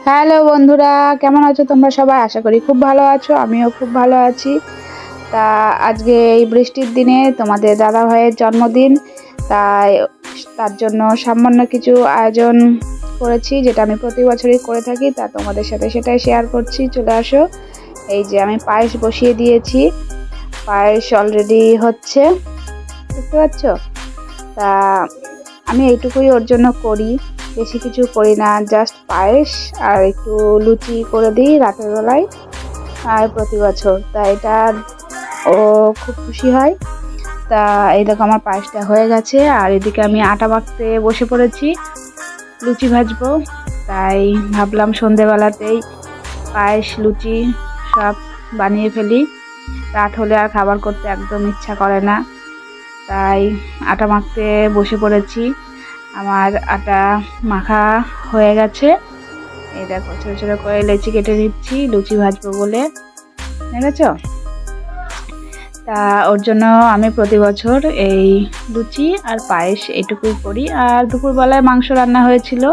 Hello বন্ধুরা, কেমন আছো তোমরা সবাই? আশা করি খুব ভালো আছো। আমিও খুব ভালো আছি। তা আজকে এই বৃষ্টির দিনে তোমাদের দাদা ভাইয়ের জন্মদিন, তাই তার জন্য সামান্য কিছু আয়োজন করেছি, যেটা আমি প্রতি বছরই করে থাকি। তা তোমাদের সাথে সেটাই শেয়ার করছি। চলে আসো। এই যে আমি পায়েস বসিয়ে দিয়েছি, পায়েস অলরেডি হচ্ছে, বুঝতে পারছো? তা আমি এইটুকুই ওর জন্য করি, বেশি কিছু করি না। জাস্ট পায়েস আর একটু লুচি করে দিই রাতের বেলায়, আর প্রতি বছর তা এটা ও খুব খুশি হয়। তা এই দেখো আমার পায়েসটা হয়ে গেছে, আর এদিকে আমি আটা মাখতে বসে পড়েছি, লুচি ভাজবো। তাই ভাবলাম সন্ধেবেলাতেই পায়েস লুচি সব বানিয়ে ফেলি। রাত হলে আর খাবার করতে একদম ইচ্ছা করে না, তাই আটা মাখতে বসে পড়েছি। আমার আটা মাখা হয়ে গেছে। এই দেখো ছোটো ছোটো করে লেচি কেটে নিচ্ছি লুচি ভাজবো বলে, দেখেছো? তা ওর জন্য আমি প্রতি বছর এই লুচি আর পায়েস এইটুকুই করি। আর দুপুরবেলায় মাংস রান্না হয়েছিল,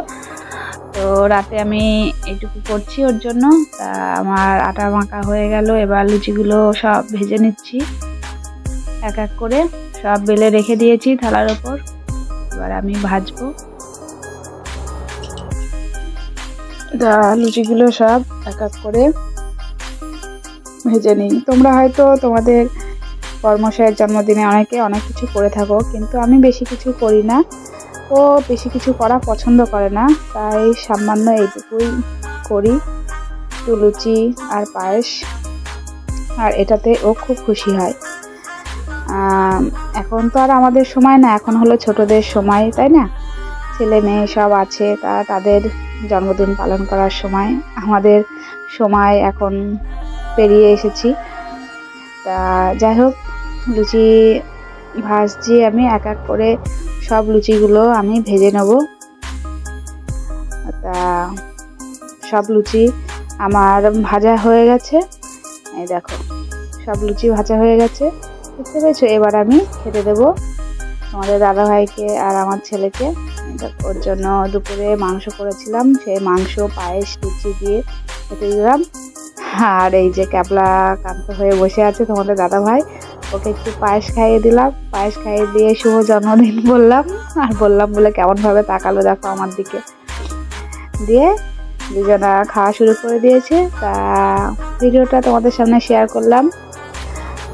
তো রাতে আমি এইটুকু করছি ওর জন্য। তা আমার আটা মাখা হয়ে গেল, এবার লুচিগুলো সব ভেজে নিচ্ছি এক এক করে। সব বেলে রেখে দিয়েছি থালার ওপর, এবার আমি ভাজবো। লুচিগুলো সব এক এক করে ভেজে নিই। তোমরা হয়তো তোমাদের কর্মশায়ের জন্মদিনে অনেকে অনেক কিছু করে থাকো, কিন্তু আমি বেশি কিছু করি না। ও বেশি কিছু করা পছন্দ করে না, তাই সামান্য এইটুকুই করি, একটু লুচি আর পায়েস, আর এটাতে ও খুব খুশি হয়। এখন তো আর আমাদের সময় না, এখন হলো ছোটদের সময়, তাই না? ছেলে মেয়ে সব আছে, তাদের জন্মদিন পালন করার সময়। আমাদের সময় এখন পেরিয়ে এসেছি। তা যাই হোক, লুচি ভাজছি আমি এক এক করে, সব লুচিগুলো আমি ভেজে নেব। তা সব লুচি আমার ভাজা হয়ে গেছে, এই দেখো সব লুচি ভাজা হয়ে গেছে, বুঝতে পেরেছো? এবার আমি খেতে দেবো আমাদের দাদা ভাইকে আর আমার ছেলেকে। ওর জন্য দুপুরে মাংস করেছিলাম, সেই মাংস পায়েস লুচি দিয়ে খেতে দিলাম। আর এই যে ক্যাবলা কান্ত হয়ে বসে আছে তোমাদের দাদা ভাই, ওকে একটু পায়েস খাইয়ে দিলাম। পায়েস খাইয়ে দিয়ে শুভ জন্মদিন বললাম, আর বললাম বলে কেমনভাবে তাকালো দেখো আমার দিকে। দিয়ে দুজনা খাওয়া শুরু করে দিয়েছে। তা ভিডিওটা তোমাদের সামনে শেয়ার করলাম।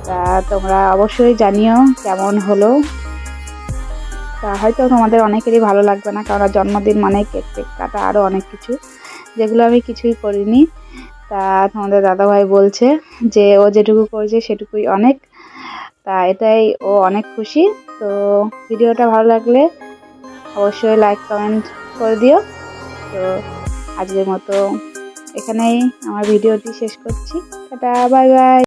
তা তোমরা অবশ্যই জানিও কেমন হলো। তা হয়তো তোমাদের অনেকেরই ভালো লাগবে না, কারণ জন্মদিন মানে কেক টেক কাটা, আরও অনেক কিছু, যেগুলো আমি কিছুই করিনি। তা তোমাদের দাদাভাই বলছে যে ও যেটুকু করেছে সেটুকুই অনেক। তা এটাই ও অনেক খুশি। তো ভিডিওটা ভালো লাগলে অবশ্যই লাইক কমেন্ট করে দিও। তো আজকের মতো এখানেই আমার ভিডিওটি শেষ করছি। Tata, bye bye.